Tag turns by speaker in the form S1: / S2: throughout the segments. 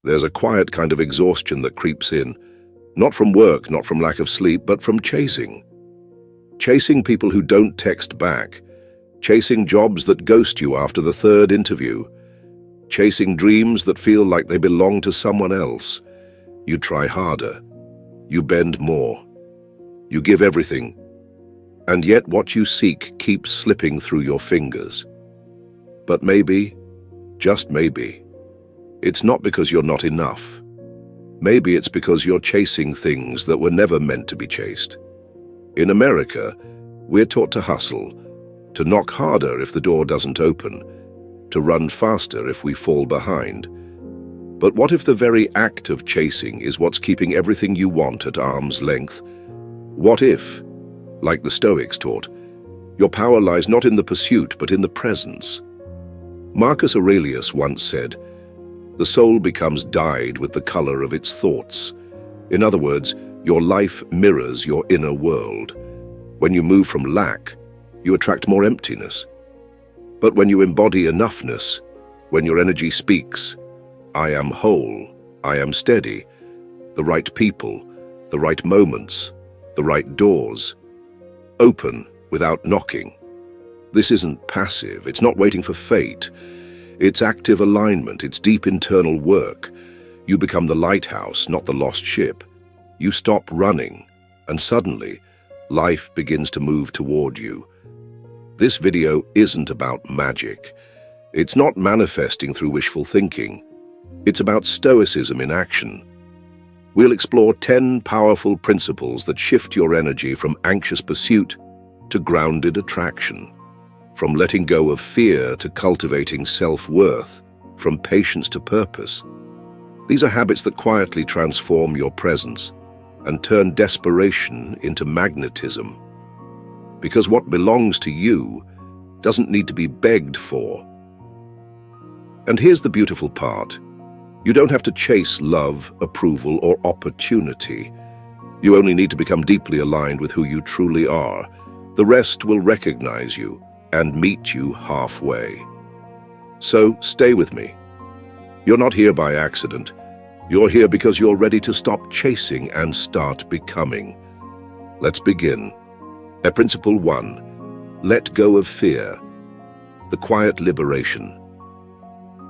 S1: There's a quiet kind of exhaustion that creeps in, not from work, not from lack of sleep, but from chasing. Chasing people who don't text back, chasing jobs that ghost you after the third interview, chasing dreams that feel like they belong to someone else. You try harder, you bend more, you give everything, and yet what you seek keeps slipping through your fingers. But maybe, just maybe, it's not because you're not enough. Maybe it's because you're chasing things that were never meant to be chased. In America, we're taught to hustle, to knock harder if the door doesn't open, to run faster if we fall behind. But what if the very act of chasing is what's keeping everything you want at arm's length? What if, like the Stoics taught, your power lies not in the pursuit but in the presence? Marcus Aurelius once said, "The soul becomes dyed with the color of its thoughts." In other words, your life mirrors your inner world. When you move from lack, you attract more emptiness. But when you embody enoughness, when your energy speaks, "I am whole, I am steady," the right people, the right moments, the right doors, open without knocking. This isn't passive, it's not waiting for fate. It's active alignment, it's deep internal work. You become the lighthouse, not the lost ship. You stop running, and suddenly, life begins to move toward you. This video isn't about magic. It's not manifesting through wishful thinking. It's about Stoicism in action. We'll explore 10 powerful principles that shift your energy from anxious pursuit to grounded attraction, from letting go of fear to cultivating self-worth, from patience to purpose. These are habits that quietly transform your presence and turn desperation into magnetism. Because what belongs to you doesn't need to be begged for. And here's the beautiful part. You don't have to chase love, approval, or opportunity. You only need to become deeply aligned with who you truly are. The rest will recognize you and meet you halfway. So stay with me. You're not here by accident. You're here because you're ready to stop chasing and start becoming. Let's begin. Principle 1. Let go of fear. The quiet liberation.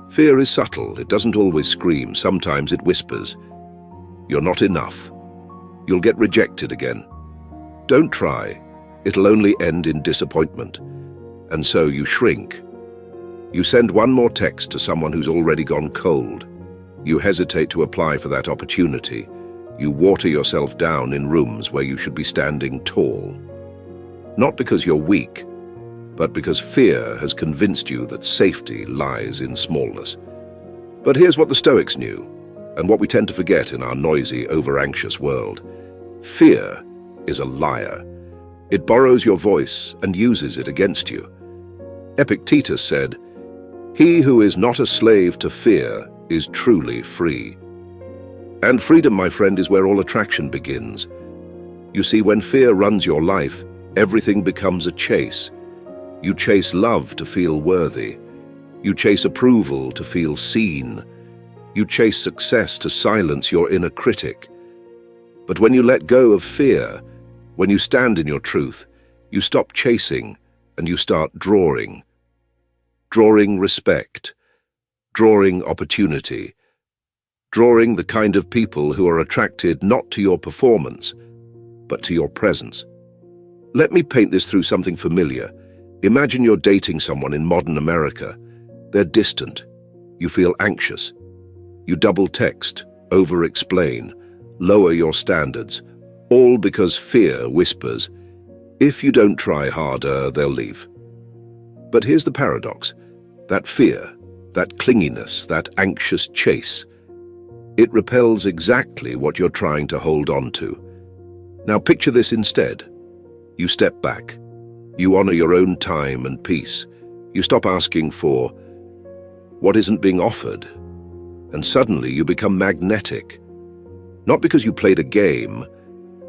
S1: Fear is subtle. It doesn't always scream. Sometimes it whispers, "You're not enough. You'll get rejected again. Don't try. It'll only end in disappointment." And so you shrink. You send one more text to someone who's already gone cold. You hesitate to apply for that opportunity. You water yourself down in rooms where you should be standing tall. Not because you're weak, but because fear has convinced you that safety lies in smallness. But here's what the Stoics knew, and what we tend to forget in our noisy, over-anxious world. Fear is a liar. It borrows your voice and uses it against you. Epictetus said, "He who is not a slave to fear is truly free." And freedom, my friend, is where all attraction begins. You see, when fear runs your life, everything becomes a chase. You chase love to feel worthy. You chase approval to feel seen. You chase success to silence your inner critic. But when you let go of fear, when you stand in your truth, you stop chasing and you start drawing. Drawing respect. Drawing opportunity. Drawing the kind of people who are attracted not to your performance, but to your presence. Let me paint this through something familiar. Imagine you're dating someone in modern America. They're distant. You feel anxious. You double text, over-explain, lower your standards, all because fear whispers, if you don't try harder, they'll leave. But here's the paradox. That fear, that clinginess, that anxious chase, it repels exactly what you're trying to hold on to. Now picture this instead. You step back. You honor your own time and peace. You stop asking for what isn't being offered. And suddenly you become magnetic. Not because you played a game,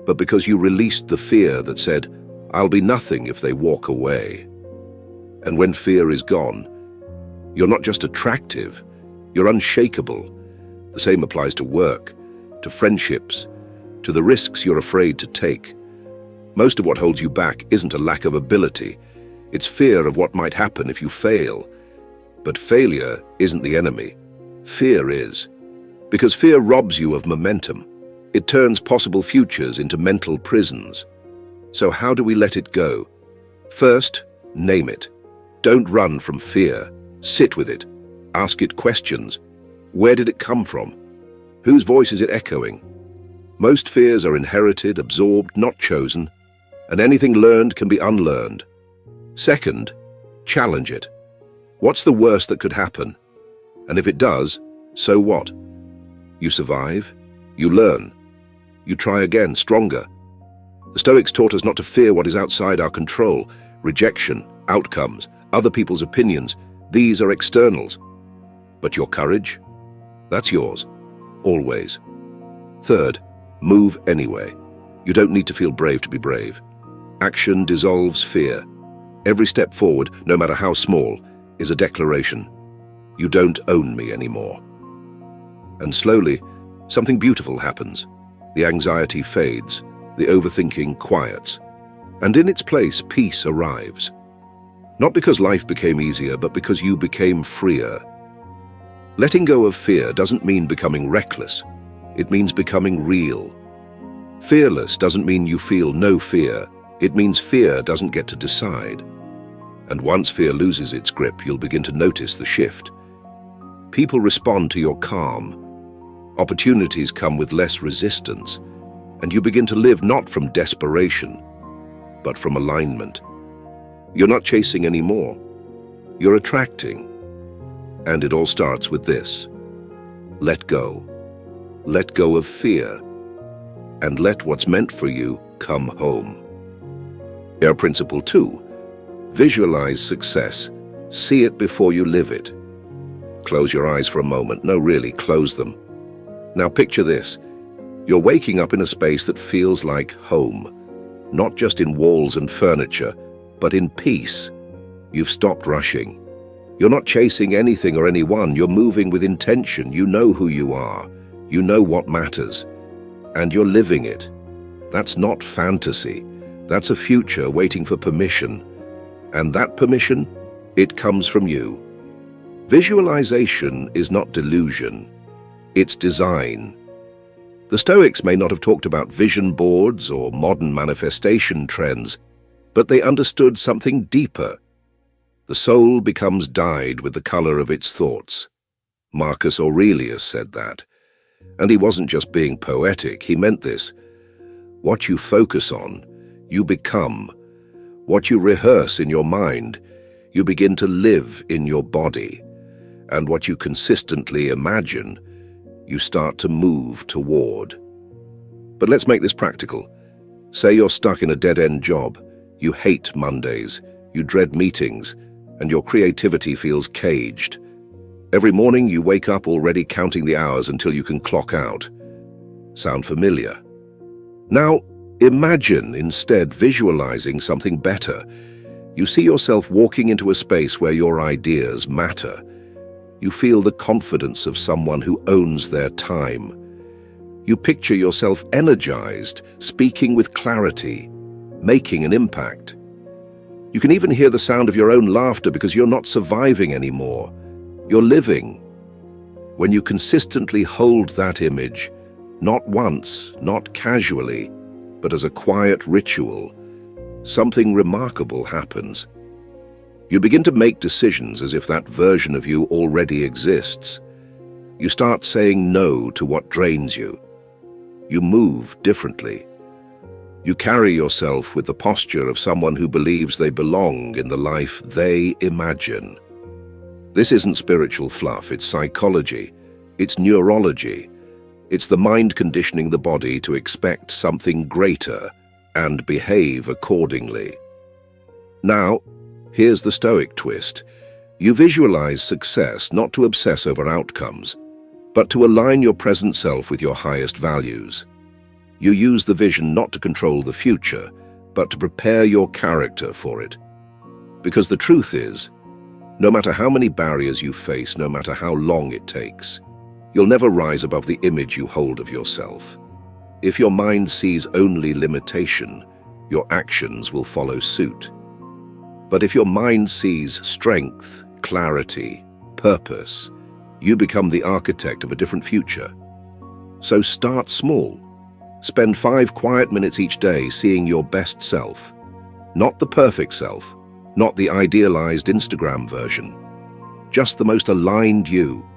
S1: but because you released the fear that said, "I'll be nothing if they walk away." And when fear is gone, you're not just attractive, you're unshakable. The same applies to work, to friendships, to the risks you're afraid to take. Most of what holds you back isn't a lack of ability, it's fear of what might happen if you fail. But failure isn't the enemy. Fear is. Because fear robs you of momentum. It turns possible futures into mental prisons. So how do we let it go? First, name it. Don't run from fear. Sit with it. Ask it questions. Where did it come from? Whose voice is it echoing? Most fears are inherited, absorbed, not chosen, and anything learned can be unlearned. Second, challenge it. What's the worst that could happen? And if it does, so what? You survive, you learn, you try again, stronger. The Stoics taught us not to fear what is outside our control, rejection, outcomes, other people's opinions. These are externals. But your courage? That's yours, always. Third, move anyway. You don't need to feel brave to be brave. Action dissolves fear. Every step forward, no matter how small, is a declaration. You don't own me anymore. And slowly, something beautiful happens. The anxiety fades, the overthinking quiets, and in its place, peace arrives. Not because life became easier, but because you became freer. Letting go of fear doesn't mean becoming reckless. It means becoming real. Fearless doesn't mean you feel no fear. It means fear doesn't get to decide. And once fear loses its grip, you'll begin to notice the shift. People respond to your calm. Opportunities come with less resistance, and you begin to live not from desperation, but from alignment. You're not chasing anymore. You're attracting. And it all starts with this. Let go. Let go of fear. And let what's meant for you come home. Our principle 2. Visualize success. See it before you live it. Close your eyes for a moment. No, really, close them. Now picture this. You're waking up in a space that feels like home. Not just in walls and furniture, but in peace. You've stopped rushing. You're not chasing anything or anyone. You're moving with intention. You know who you are. You know what matters. And you're living it. That's not fantasy. That's a future waiting for permission. And that permission, it comes from you. Visualization is not delusion. It's design. The Stoics may not have talked about vision boards or modern manifestation trends, but they understood something deeper. The soul becomes dyed with the color of its thoughts. Marcus Aurelius said that. And he wasn't just being poetic, he meant this. What you focus on, you become. What you rehearse in your mind, you begin to live in your body. And what you consistently imagine, you start to move toward. But let's make this practical. Say you're stuck in a dead-end job. You hate Mondays, you dread meetings, and your creativity feels caged. Every morning you wake up already counting the hours until you can clock out. Sound familiar? Now, imagine instead visualizing something better. You see yourself walking into a space where your ideas matter. You feel the confidence of someone who owns their time. You picture yourself energized, speaking with clarity, making an impact. You can even hear the sound of your own laughter because you're not surviving anymore. You're living. When you consistently hold that image, not once, not casually, but as a quiet ritual, something remarkable happens. You begin to make decisions as if that version of you already exists. You start saying no to what drains you. You move differently. You carry yourself with the posture of someone who believes they belong in the life they imagine. This isn't spiritual fluff, it's psychology, it's neurology. It's the mind conditioning the body to expect something greater and behave accordingly. Now, here's the Stoic twist. You visualize success not to obsess over outcomes, but to align your present self with your highest values. You use the vision not to control the future, but to prepare your character for it. Because the truth is, no matter how many barriers you face, no matter how long it takes, You'll never rise above the image you hold of yourself. If your mind sees only limitation, your actions will follow suit. But if your mind sees strength, clarity, purpose, you become the architect of a different future. So start small. Spend 5 quiet minutes each day seeing your best self. Not the perfect self, not the idealized Instagram version. Just the most aligned you.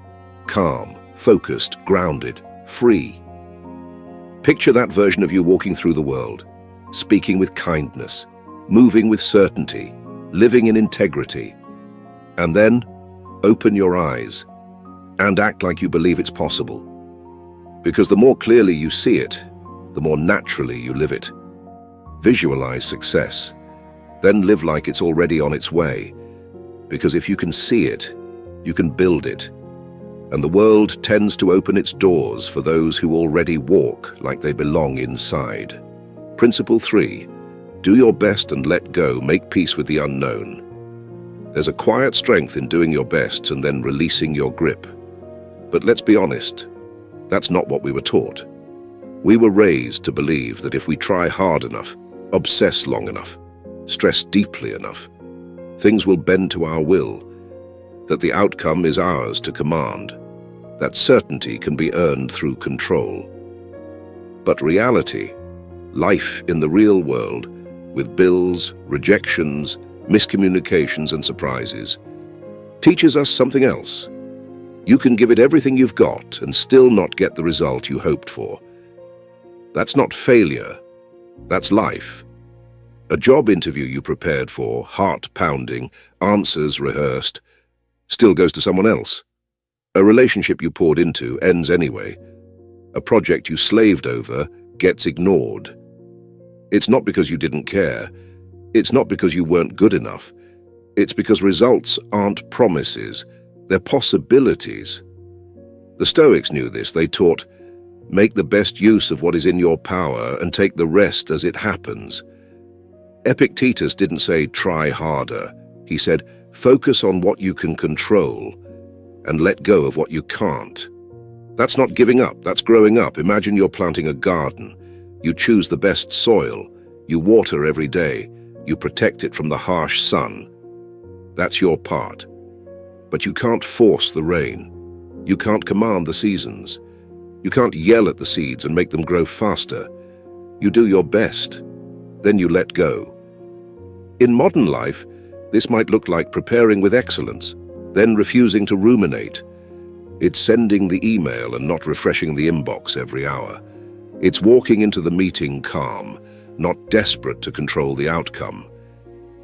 S1: Calm, focused, grounded, free. Picture that version of you walking through the world, speaking with kindness, moving with certainty, living in integrity. And then, open your eyes and act like you believe it's possible. Because the more clearly you see it, the more naturally you live it. Visualize success, then live like it's already on its way. Because if you can see it, you can build it. And the world tends to open its doors for those who already walk like they belong inside. Principle 3. Do your best and let go. Make peace with the unknown. There's a quiet strength in doing your best and then releasing your grip. But let's be honest, that's not what we were taught. We were raised to believe that if we try hard enough, obsess long enough, stress deeply enough, things will bend to our will, that the outcome is ours to command, that certainty can be earned through control. But reality, life in the real world, with bills, rejections, miscommunications and surprises, teaches us something else. You can give it everything you've got and still not get the result you hoped for. That's not failure, that's life. A job interview you prepared for, heart-pounding, answers rehearsed, still goes to someone else. A relationship you poured into ends anyway. A project you slaved over gets ignored. It's not because you didn't care. It's not because you weren't good enough. It's because results aren't promises, they're possibilities. The Stoics knew this. They taught, make the best use of what is in your power and take the rest as it happens. Epictetus didn't say, try harder. He said, focus on what you can control and let go of what you can't. That's not giving up, that's growing up. Imagine you're planting a garden. You choose the best soil. You water every day. You protect it from the harsh sun. That's your part. But you can't force the rain. You can't command the seasons. You can't yell at the seeds and make them grow faster. You do your best. Then you let go. In modern life, this might look like preparing with excellence, then refusing to ruminate. It's sending the email and not refreshing the inbox every hour. It's walking into the meeting calm, not desperate to control the outcome.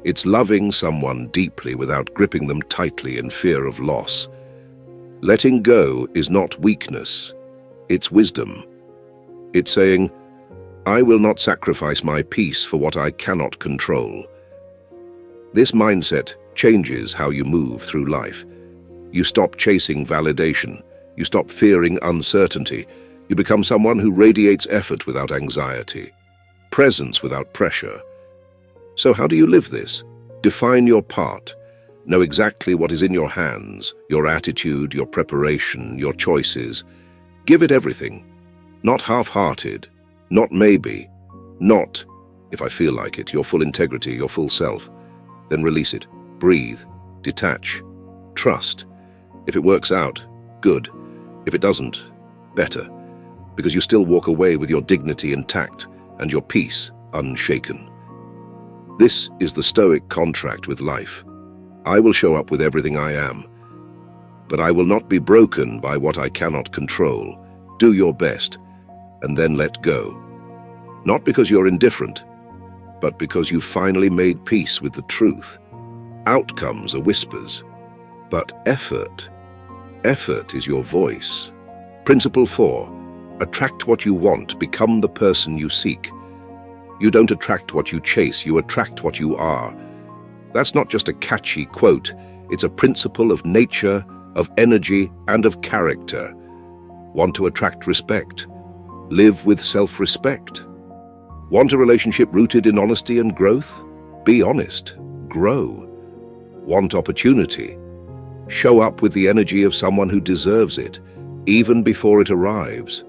S1: It's loving someone deeply without gripping them tightly in fear of loss. Letting go is not weakness, it's wisdom. It's saying, I will not sacrifice my peace for what I cannot control. This mindset changes how you move through life. You stop chasing validation. You stop fearing uncertainty. You become someone who radiates effort without anxiety, presence without pressure. So how do you live this? Define your part. Know exactly what is in your hands, your attitude, your preparation, your choices. Give it everything. Not half-hearted, not maybe, not, if I feel like it, your full integrity, your full self. Then release it. Breathe. Detach. Trust. If it works out, good. If it doesn't, better. Because you still walk away with your dignity intact and your peace unshaken. This is the Stoic contract with life. I will show up with everything I am, but I will not be broken by what I cannot control. Do your best, and then let go. Not because you're indifferent, but because you've finally made peace with the truth. Outcomes are whispers, but effort is your voice. Principle 4, attract what you want, become the person you seek. You don't attract what you chase, you attract what you are. That's not just a catchy quote, it's a principle of nature, of energy, and of character. Want to attract respect? Live with self-respect. Want a relationship rooted in honesty and growth? Be honest. Grow. Want opportunity? Show up with the energy of someone who deserves it. even before it arrives.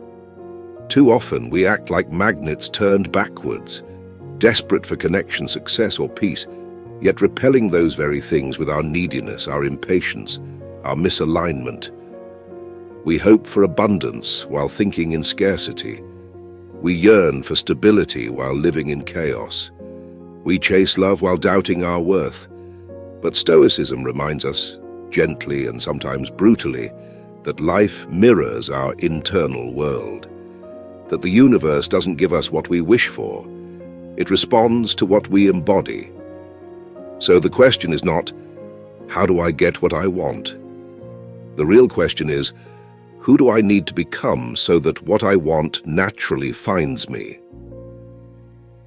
S1: Too often we act like magnets turned backwards, desperate for connection, success, or peace, yet repelling those very things with our neediness, our impatience, our misalignment. We hope for abundance while thinking in scarcity. We yearn for stability while living in chaos. We chase love while doubting our worth. But Stoicism reminds us, gently and sometimes brutally, that life mirrors our internal world, that the universe doesn't give us what we wish for. It responds to what we embody. So the question is not, how do I get what I want? The real question is, who do I need to become so that what I want naturally finds me?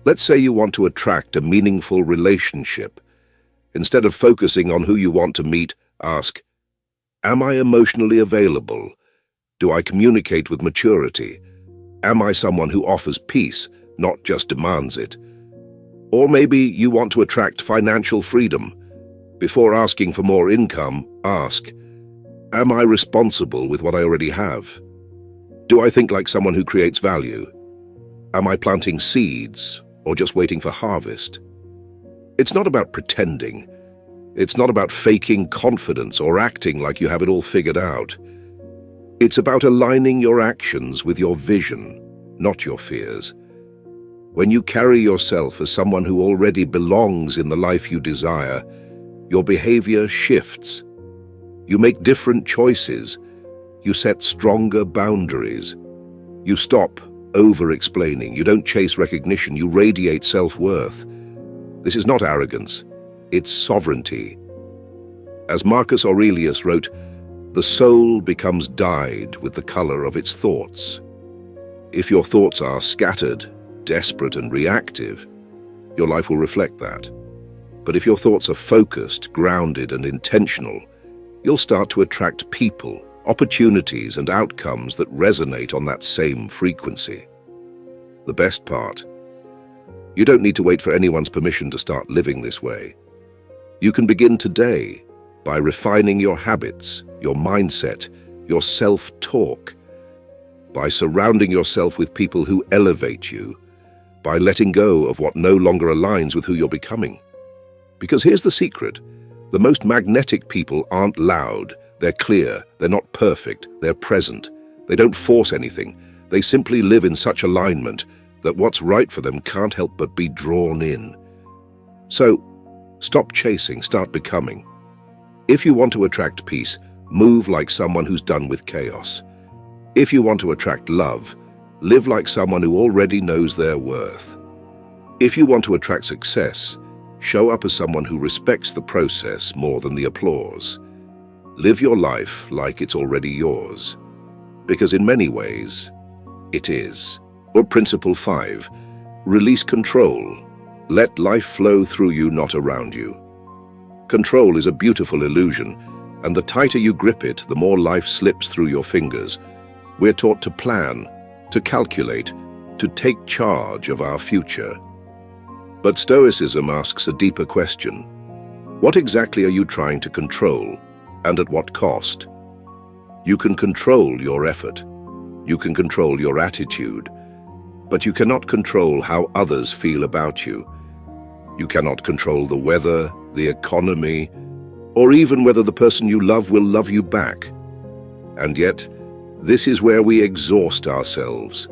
S1: Let's say you want to attract a meaningful relationship. Instead of focusing on who you want to meet, ask, am I emotionally available? Do I communicate with maturity? Am I someone who offers peace, not just demands it? Or maybe you want to attract financial freedom. Before asking for more income, ask, am I responsible with what I already have? Do I think like someone who creates value? Am I planting seeds or just waiting for harvest? It's not about pretending. It's not about faking confidence or acting like you have it all figured out. It's about aligning your actions with your vision, not your fears. When you carry yourself as someone who already belongs in the life you desire, your behavior shifts. You make different choices. You set stronger boundaries. You stop over-explaining. You don't chase recognition. You radiate self-worth. This is not arrogance. It's sovereignty. As Marcus Aurelius wrote, the soul becomes dyed with the color of its thoughts. If your thoughts are scattered, desperate, and reactive, your life will reflect that. But if your thoughts are focused, grounded, and intentional, you'll start to attract people, opportunities, and outcomes that resonate on that same frequency. The best part, you don't need to wait for anyone's permission to start living this way. You can begin today by refining your habits, your mindset, your self-talk, by surrounding yourself with people who elevate you, by letting go of what no longer aligns with who you're becoming. Because here's the secret. The most magnetic people aren't loud, they're clear, they're not perfect, they're present. They don't force anything. They simply live in such alignment that what's right for them can't help but be drawn in. So, stop chasing, start becoming. If you want to attract peace, move like someone who's done with chaos. If you want to attract love, live like someone who already knows their worth. If you want to attract success, show up as someone who respects the process more than the applause. Live your life like it's already yours. Because in many ways, it is. Or Principle 5, release control. Let life flow through you, not around you. Control is a beautiful illusion, and the tighter you grip it, the more life slips through your fingers. We're taught to plan, to calculate, to take charge of our future. But Stoicism asks a deeper question. What exactly are you trying to control, and at what cost? You can control your effort. You can control your attitude. But you cannot control how others feel about you. You cannot control the weather, the economy, or even whether the person you love will love you back. And yet, this is where we exhaust ourselves.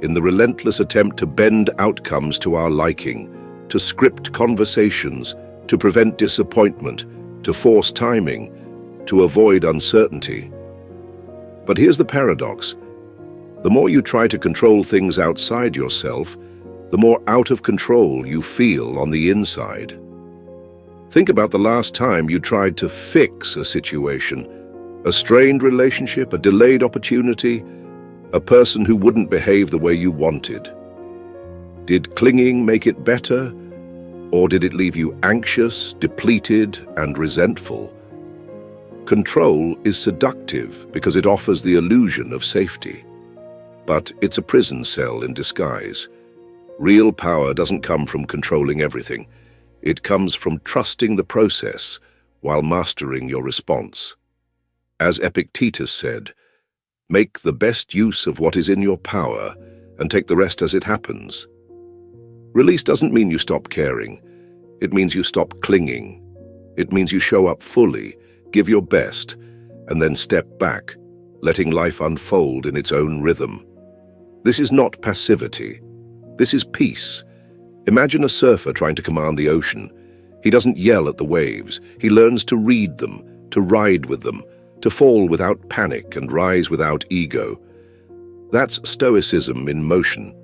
S1: In the relentless attempt to bend outcomes to our liking, to script conversations, to prevent disappointment, to force timing, to avoid uncertainty. But here's the paradox. The more you try to control things outside yourself, the more out of control you feel on the inside. Think about the last time you tried to fix a situation, a strained relationship, a delayed opportunity, a person who wouldn't behave the way you wanted. Did clinging make it better, or did it leave you anxious, depleted, and resentful? Control is seductive because it offers the illusion of safety. But it's a prison cell in disguise. Real power doesn't come from controlling everything. It comes from trusting the process while mastering your response. As Epictetus said, Make the best use of what is in your power and take the rest as it happens. Release doesn't mean you stop caring. It means you stop clinging. It means you show up fully, give your best, and then step back, letting life unfold in its own rhythm. This is not passivity. This is peace. Imagine a surfer trying to command the ocean. He doesn't yell at the waves. He learns to read them, to ride with them, to fall without panic and rise without ego. That's Stoicism in motion.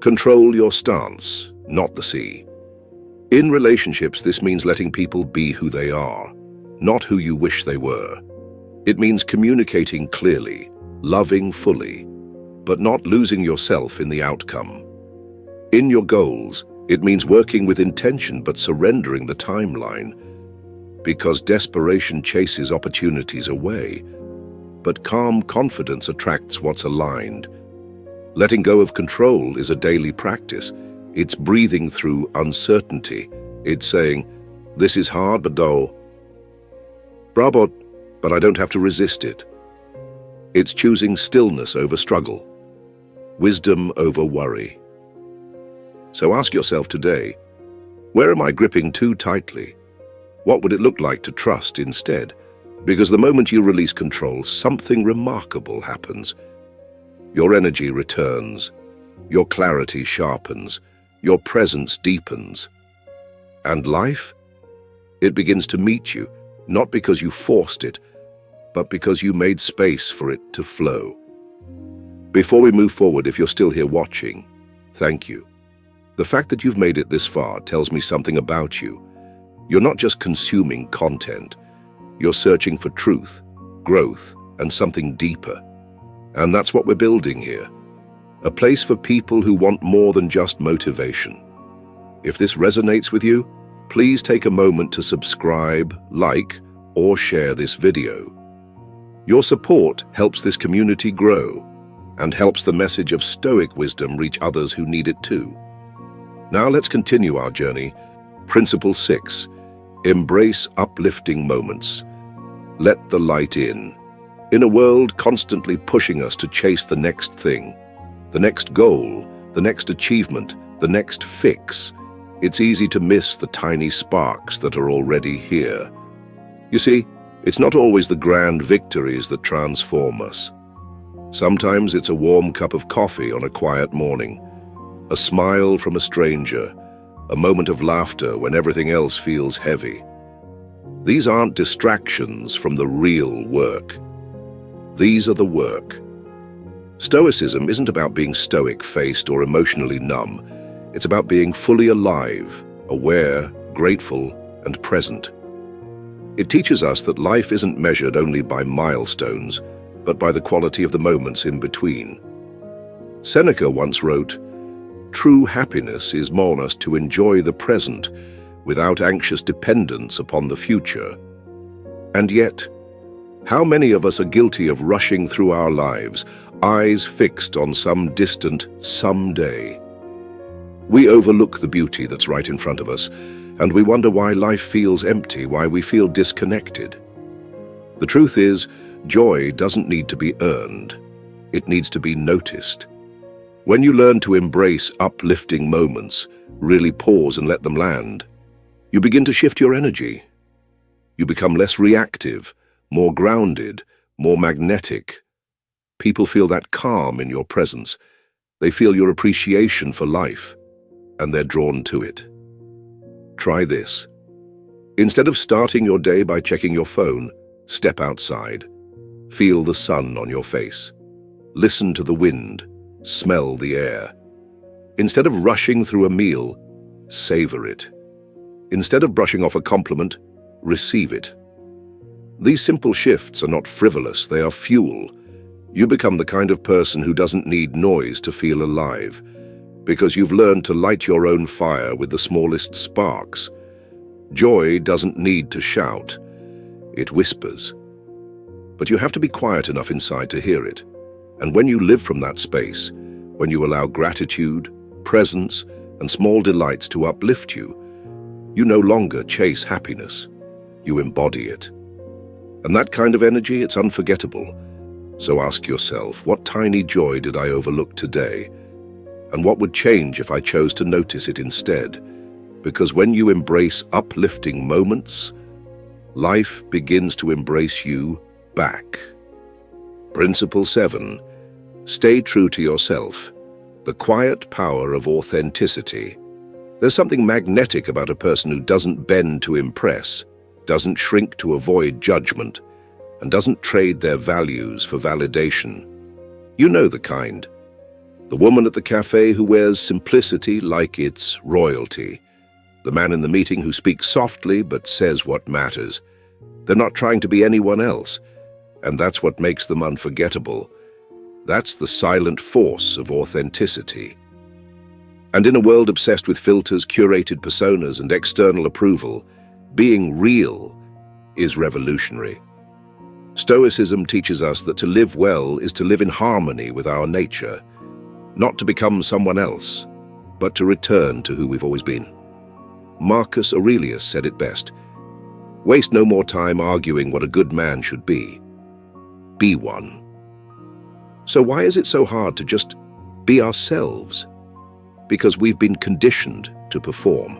S1: Control your stance, not the sea. In relationships, this means letting people be who they are, not who you wish they were. It means communicating clearly, loving fully, but not losing yourself in the outcome. In your goals, it means working with intention but surrendering the timeline, because desperation chases opportunities away, but calm confidence attracts what's aligned. Letting go of control is a daily practice. It's breathing through uncertainty. It's saying, "This is hard, but bravo, but I don't have to resist it." It's choosing stillness over struggle, wisdom over worry. So ask yourself today, where am I gripping too tightly? What would it look like to trust instead? Because the moment you release control, something remarkable happens. Your energy returns, your clarity sharpens, your presence deepens. And life? It begins to meet you, not because you forced it, but because you made space for it to flow. Before we move forward, if you're still here watching, thank you. The fact that you've made it this far tells me something about you. You're not just consuming content. You're searching for truth, growth, and something deeper. And that's what we're building here. A place for people who want more than just motivation. If this resonates with you, please take a moment to subscribe, like, or share this video. Your support helps this community grow and helps the message of Stoic wisdom reach others who need it too. Now let's continue our journey. Principle 6. Embrace uplifting moments. Let the light in. In a world constantly pushing us to chase the next thing, the next goal, the next achievement, the next fix, it's easy to miss the tiny sparks that are already here. You see, it's not always the grand victories that transform us. Sometimes it's a warm cup of coffee on a quiet morning, a smile from a stranger, a moment of laughter when everything else feels heavy. These aren't distractions from the real work. These are the work. Stoicism isn't about being stoic-faced or emotionally numb. It's about being fully alive, aware, grateful, and present. It teaches us that life isn't measured only by milestones, but by the quality of the moments in between. Seneca once wrote, "True happiness is more us to enjoy the present without anxious dependence upon the future." And yet, how many of us are guilty of rushing through our lives, eyes fixed on some distant someday? We overlook the beauty that's right in front of us, and we wonder why life feels empty, why we feel disconnected. The truth is, joy doesn't need to be earned. It needs to be noticed. When you learn to embrace uplifting moments, really pause and let them land, you begin to shift your energy. You become less reactive, more grounded, more magnetic. People feel that calm in your presence. They feel your appreciation for life, and they're drawn to it. Try this. Instead of starting your day by checking your phone, step outside. Feel the sun on your face. Listen to the wind. Smell the air. Instead of rushing through a meal, savor it. Instead of brushing off a compliment, receive it. These simple shifts are not frivolous, they are fuel. You become the kind of person who doesn't need noise to feel alive, because you've learned to light your own fire with the smallest sparks. Joy doesn't need to shout, it whispers. But you have to be quiet enough inside to hear it. And when you live from that space, when you allow gratitude, presence, and small delights to uplift you, you no longer chase happiness, you embody it. And that kind of energy, it's unforgettable. So ask yourself, what tiny joy did I overlook today? And what would change if I chose to notice it instead? Because when you embrace uplifting moments, life begins to embrace you back. Principle 7. Stay true to yourself. The quiet power of authenticity. There's something magnetic about a person who doesn't bend to impress, doesn't shrink to avoid judgment, and doesn't trade their values for validation. You know the kind. The woman at the cafe who wears simplicity like it's royalty. The man in the meeting who speaks softly but says what matters. They're not trying to be anyone else, and that's what makes them unforgettable. That's the silent force of authenticity. And in a world obsessed with filters, curated personas, and external approval, being real is revolutionary. Stoicism teaches us that to live well is to live in harmony with our nature, not to become someone else, but to return to who we've always been. Marcus Aurelius said it best: "Waste no more time arguing what a good man should be. Be one." So why is it so hard to just be ourselves? Because we've been conditioned to perform,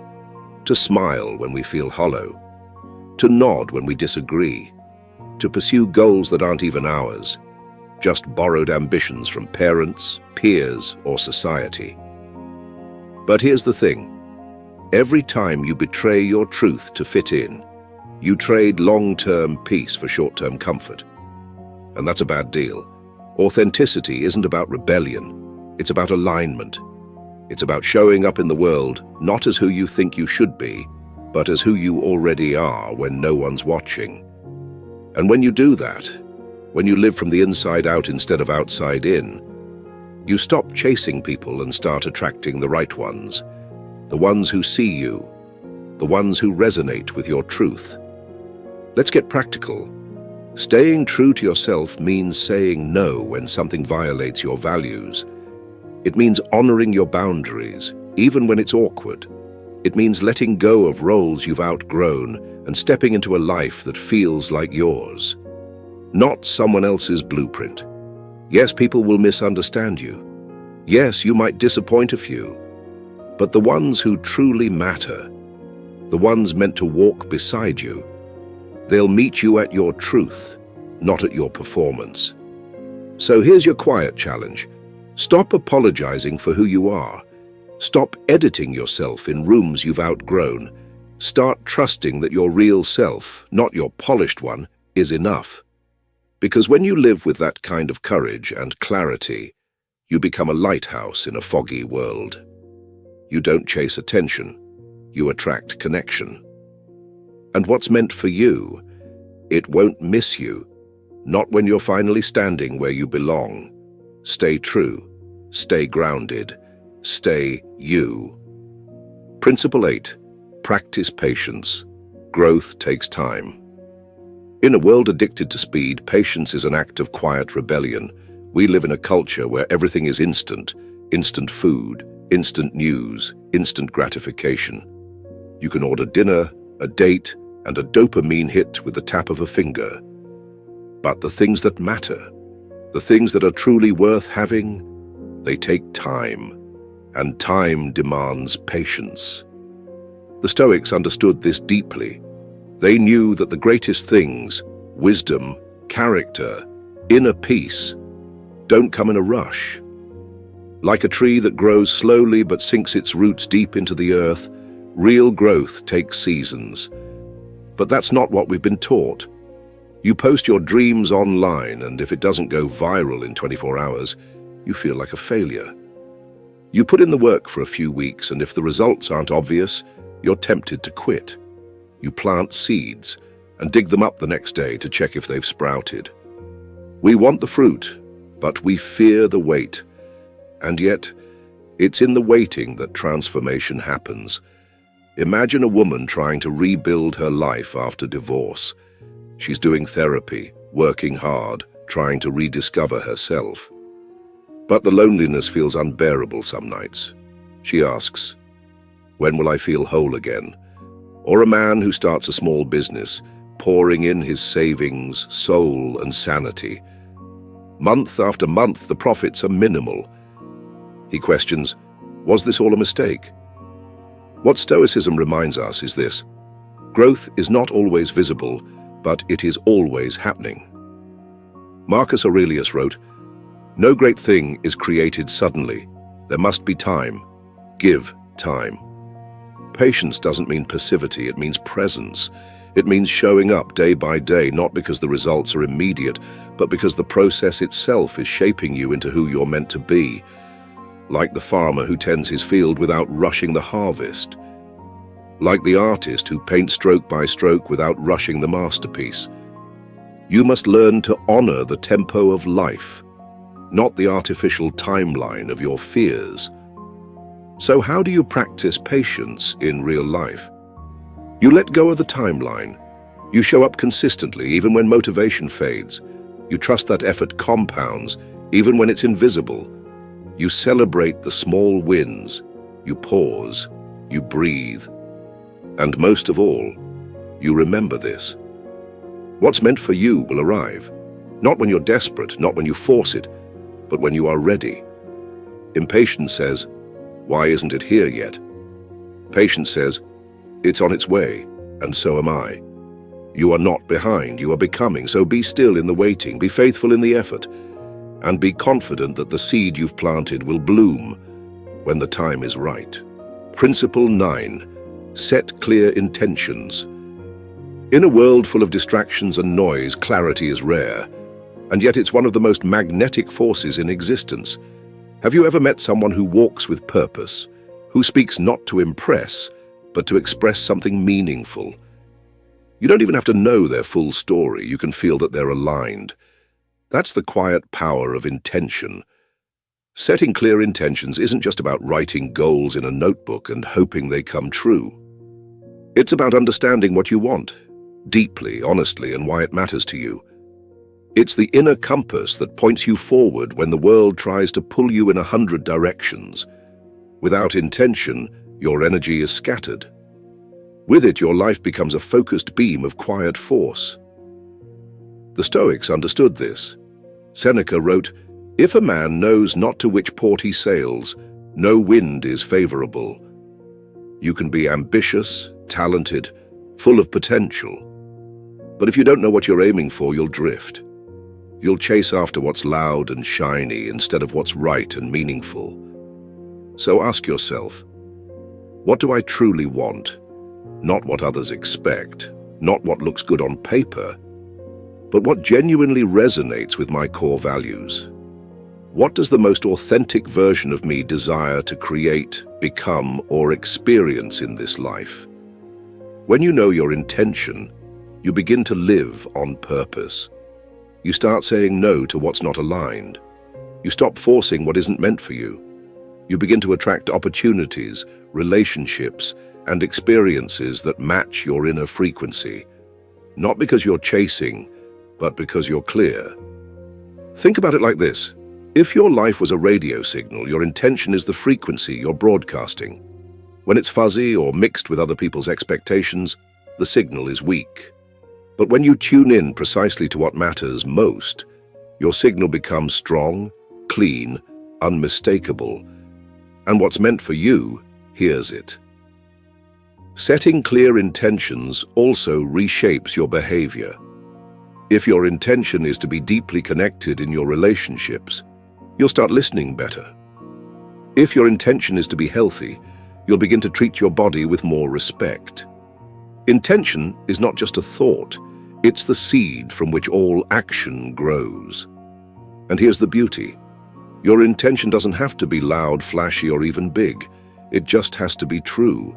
S1: to smile when we feel hollow, to nod when we disagree, to pursue goals that aren't even ours, just borrowed ambitions from parents, peers, or society. But here's the thing. Every time you betray your truth to fit in, you trade long-term peace for short-term comfort. And that's a bad deal. Authenticity isn't about rebellion. It's about alignment. It's about showing up in the world not as who you think you should be, but as who you already are when no one's watching. And when you do that, when you live from the inside out instead of outside in, you stop chasing people and start attracting the right ones, the ones who see you, the ones who resonate with your truth. Let's get practical. Staying true to yourself means saying no when something violates your values. It means honoring your boundaries, even when it's awkward. It means letting go of roles you've outgrown and stepping into a life that feels like yours, not someone else's blueprint. Yes, people will misunderstand you. Yes, you might disappoint a few. But the ones who truly matter, the ones meant to walk beside you, they'll meet you at your truth, not at your performance. So here's your quiet challenge. Stop apologizing for who you are. Stop editing yourself in rooms you've outgrown. Start trusting that your real self, not your polished one, is enough. Because when you live with that kind of courage and clarity, you become a lighthouse in a foggy world. You don't chase attention, you attract connection. And what's meant for you, it won't miss you, not when you're finally standing where you belong. Stay true, stay grounded, stay you. Principle 8. Practice patience. Growth takes time. In a world addicted to speed, patience is an act of quiet rebellion. We live in a culture where everything is instant. Instant food, instant news, instant gratification. You can order dinner, a date, and a dopamine hit with the tap of a finger. But the things that matter, the things that are truly worth having, they take time, and time demands patience. The Stoics understood this deeply. They knew that the greatest things, wisdom, character, inner peace, don't come in a rush. Like a tree that grows slowly but sinks its roots deep into the earth, real growth takes seasons. But that's not what we've been taught. You post your dreams online, and if it doesn't go viral in 24 hours, you feel like a failure. You put in the work for a few weeks, and if the results aren't obvious, you're tempted to quit. You plant seeds and dig them up the next day to check if they've sprouted. We want the fruit, but we fear the wait. And yet, it's in the waiting that transformation happens. Imagine a woman trying to rebuild her life after divorce. She's doing therapy, working hard, trying to rediscover herself. But the loneliness feels unbearable some nights. She asks, "When will I feel whole again?" Or a man who starts a small business, pouring in his savings, soul, and sanity. Month after month, the profits are minimal. He questions, was this all a mistake? What Stoicism reminds us is this: growth is not always visible, but it is always happening. Marcus Aurelius wrote, "No great thing is created suddenly. There must be time. Give time." Patience doesn't mean passivity, it means presence. It means showing up day by day, not because the results are immediate, but because the process itself is shaping you into who you're meant to be. Like the farmer who tends his field without rushing the harvest. Like the artist who paints stroke by stroke without rushing the masterpiece. You must learn to honor the tempo of life, not the artificial timeline of your fears. So how do you practice patience in real life? You let go of the timeline. You show up consistently even when motivation fades. You trust that effort compounds even when it's invisible. You celebrate the small wins. You pause. You breathe. And most of all, you remember this. What's meant for you will arrive. Not when you're desperate, not when you force it, but when you are ready. Impatience says, "Why isn't it here yet?" Patience says, "It's on its way, and so am I." You are not behind, you are becoming, so be still in the waiting, be faithful in the effort, and be confident that the seed you've planted will bloom when the time is right. Principle 9. Set clear intentions. In a world full of distractions and noise, clarity is rare, and yet it's one of the most magnetic forces in existence. Have you ever met someone who walks with purpose, who speaks not to impress, but to express something meaningful? You don't even have to know their full story, you can feel that they're aligned. That's the quiet power of intention. Setting clear intentions isn't just about writing goals in a notebook and hoping they come true. It's about understanding what you want, deeply, honestly, and why it matters to you. It's the inner compass that points you forward when the world tries to pull you in 100 directions. Without intention, your energy is scattered. With it, your life becomes a focused beam of quiet force. The Stoics understood this. Seneca wrote, "If a man knows not to which port he sails, no wind is favorable." You can be ambitious, talented, full of potential. But if you don't know what you're aiming for, you'll drift. You'll chase after what's loud and shiny instead of what's right and meaningful. So ask yourself, what do I truly want? Not what others expect, not what looks good on paper, but what genuinely resonates with my core values. What does the most authentic version of me desire to create, become, or experience in this life? When you know your intention, you begin to live on purpose. You start saying no to what's not aligned. You stop forcing what isn't meant for you. You begin to attract opportunities, relationships, and experiences that match your inner frequency. Not because you're chasing, but because you're clear. Think about it like this. If your life was a radio signal, your intention is the frequency you're broadcasting. When it's fuzzy or mixed with other people's expectations, the signal is weak. But when you tune in precisely to what matters most, your signal becomes strong, clean, unmistakable, and what's meant for you hears it. Setting clear intentions also reshapes your behavior. If your intention is to be deeply connected in your relationships, you'll start listening better. If your intention is to be healthy, you'll begin to treat your body with more respect. Intention is not just a thought, it's the seed from which all action grows. And here's the beauty. Your intention doesn't have to be loud, flashy, or even big. It just has to be true.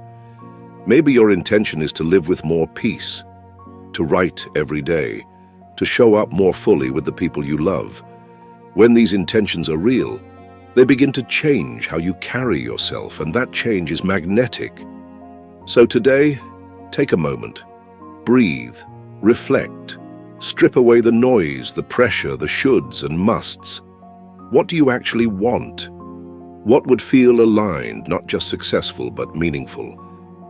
S1: Maybe your intention is to live with more peace, to write every day, to show up more fully with the people you love. When these intentions are real, they begin to change how you carry yourself, and that change is magnetic. So today, take a moment, breathe, reflect, strip away the noise, the pressure, the shoulds and musts. What do you actually want? What would feel aligned, not just successful, but meaningful?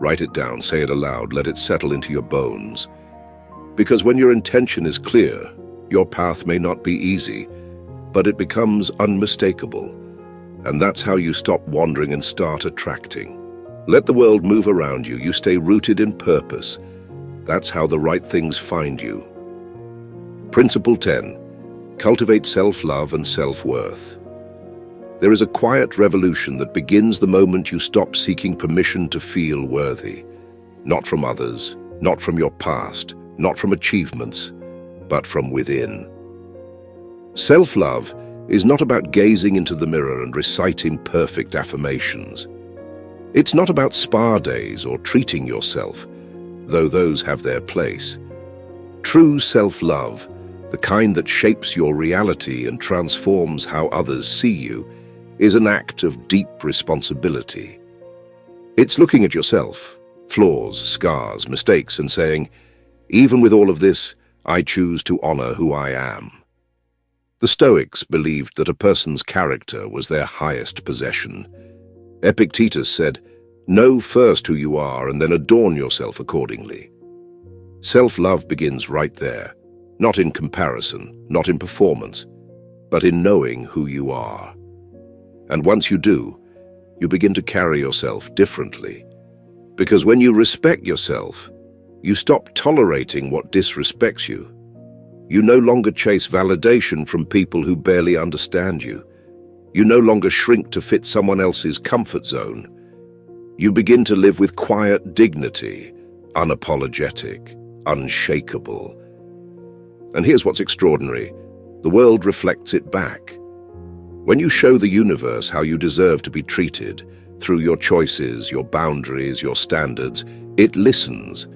S1: Write it down, say it aloud, let it settle into your bones. Because when your intention is clear, your path may not be easy, but it becomes unmistakable. And that's how you stop wandering and start attracting. Let the world move around you. You stay rooted in purpose. That's how the right things find you. Principle 10. Cultivate self-love and self-worth. There is a quiet revolution that begins the moment you stop seeking permission to feel worthy. Not from others, not from your past, not from achievements, but from within. Self-love is not about gazing into the mirror and reciting perfect affirmations. It's not about spa days or treating yourself, though those have their place. True self-love, the kind that shapes your reality and transforms how others see you, is an act of deep responsibility. It's looking at yourself, flaws, scars, mistakes, and saying, even with all of this, I choose to honor who I am. The Stoics believed that a person's character was their highest possession. Epictetus said, know first who you are and then adorn yourself accordingly. Self-love begins right there, not in comparison, not in performance, but in knowing who you are. And once you do, you begin to carry yourself differently. Because when you respect yourself, you stop tolerating what disrespects you. You no longer chase validation from people who barely understand you. You no longer shrink to fit someone else's comfort zone. You begin to live with quiet dignity, unapologetic, unshakable. And here's what's extraordinary. The world reflects it back. When you show the universe how you deserve to be treated, through your choices, your boundaries, your standards, it listens.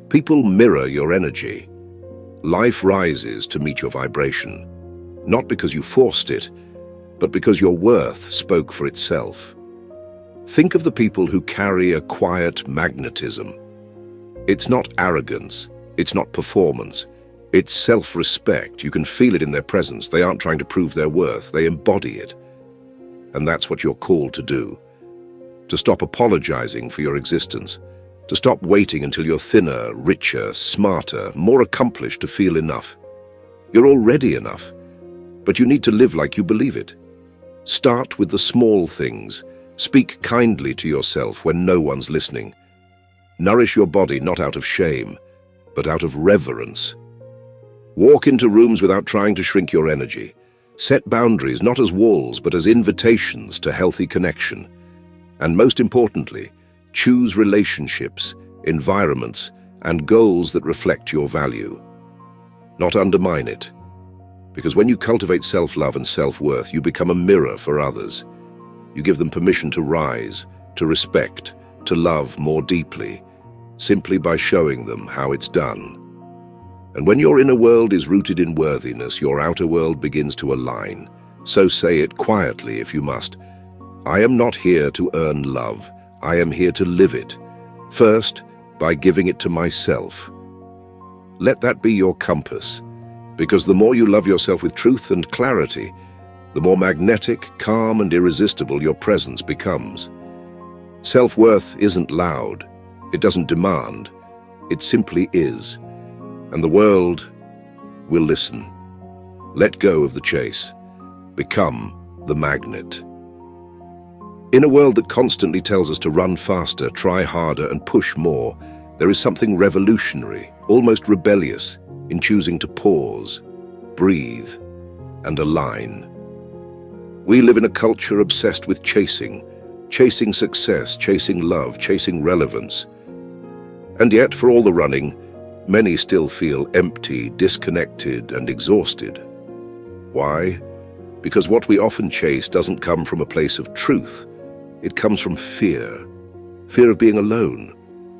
S1: People mirror your energy. Life rises to meet your vibration, not because you forced it, but because your worth spoke for itself. Think of the people who carry a quiet magnetism. It's not arrogance, it's not performance, it's self-respect. You can feel it in their presence. They aren't trying to prove their worth, they embody it. And that's what you're called to do. To stop apologizing for your existence. To stop waiting until you're thinner, richer, smarter, more accomplished to feel enough. You're already enough, but you need to live like you believe it. Start with the small things. Speak kindly to yourself when no one's listening. Nourish your body not out of shame, but out of reverence. Walk into rooms without trying to shrink your energy. Set boundaries not as walls, but as invitations to healthy connection. And most importantly, choose relationships, environments, and goals that reflect your value. Not undermine it. Because when you cultivate self-love and self-worth, you become a mirror for others. You give them permission to rise, to respect, to love more deeply, simply by showing them how it's done. And when your inner world is rooted in worthiness, your outer world begins to align. So say it quietly if you must. I am not here to earn love. I am here to live it. First, by giving it to myself. Let that be your compass, because the more you love yourself with truth and clarity, the more magnetic, calm, and irresistible your presence becomes. Self-worth isn't loud. It doesn't demand. It simply is. And the world will listen. Let go of the chase. Become the magnet. In a world that constantly tells us to run faster, try harder, and push more, there is something revolutionary, almost rebellious, in choosing to pause, breathe, and align. We live in a culture obsessed with chasing success, chasing love, chasing relevance. And yet, for all the running, many still feel empty, disconnected, and exhausted. Why? Because what we often chase doesn't come from a place of truth. It comes from fear. Fear of being alone.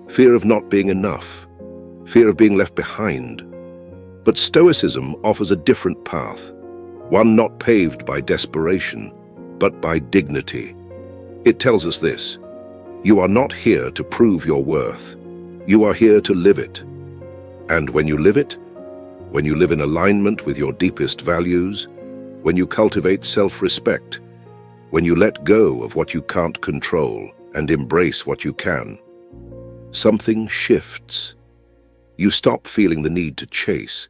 S1: Fear of not being enough. Fear of being left behind. But Stoicism offers a different path. One not paved by desperation, but by dignity. It tells us this: you are not here to prove your worth. You are here to live it. And when you live it, when you live in alignment with your deepest values, when you cultivate self-respect, when you let go of what you can't control and embrace what you can, something shifts. You stop feeling the need to chase.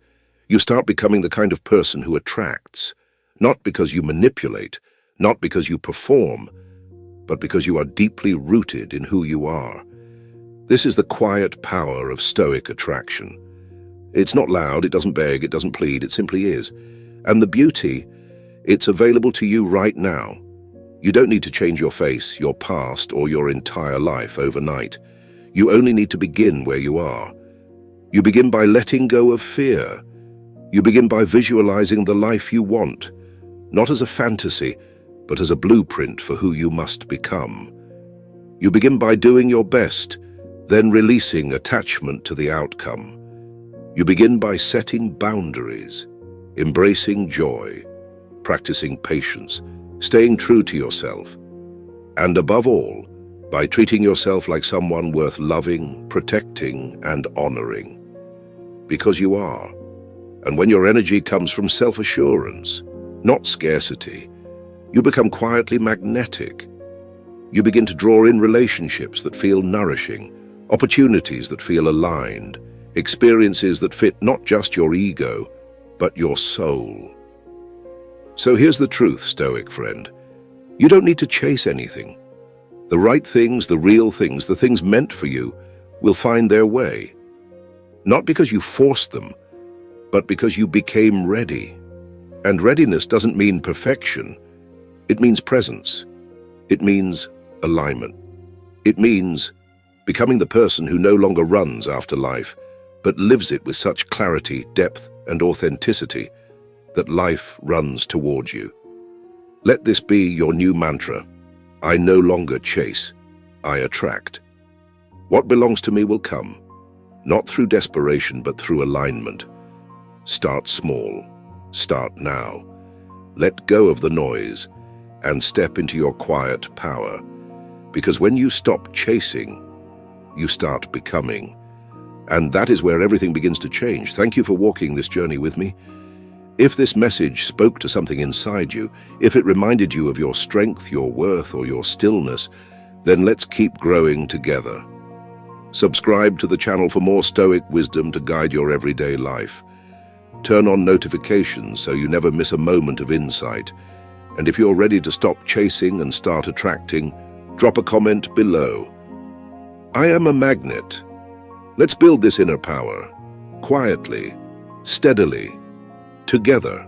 S1: You start becoming the kind of person who attracts, Not because you manipulate, not because you perform, but because you are deeply rooted in who you are. This is the quiet power of Stoic attraction. It's not loud, it doesn't beg, it doesn't plead, it simply is. And the beauty, it's available to you right now. You don't need to change your face, your past, or your entire life overnight. You only need to begin where you are. You begin by letting go of fear. You begin by visualizing the life you want, not as a fantasy, but as a blueprint for who you must become. You begin by doing your best, then releasing attachment to the outcome. You begin by setting boundaries, embracing joy, practicing patience, staying true to yourself, and above all, by treating yourself like someone worth loving, protecting, and honoring. Because you are. And when your energy comes from self-assurance, not scarcity, you become quietly magnetic. You begin to draw in relationships that feel nourishing, opportunities that feel aligned, experiences that fit not just your ego, but your soul. So here's the truth, Stoic friend. You don't need to chase anything. The right things, the real things, the things meant for you, will find their way. Not because you forced them, but because you became ready. And readiness doesn't mean perfection. It means presence. It means alignment. It means becoming the person who no longer runs after life, but lives it with such clarity, depth, and authenticity that life runs towards you. Let this be your new mantra. I no longer chase, I attract. What belongs to me will come, not through desperation, but through alignment. Start small. Start now. Let go of the noise and step into your quiet power. Because when you stop chasing, you start becoming. And that is where everything begins to change. Thank you for walking this journey with me. If this message spoke to something inside you, if it reminded you of your strength, your worth, or your stillness, then let's keep growing together. Subscribe to the channel for more Stoic wisdom to guide your everyday life. Turn on notifications so you never miss a moment of insight. And if you're ready to stop chasing and start attracting, drop a comment below. I am a magnet. Let's build this inner power, quietly, steadily, together.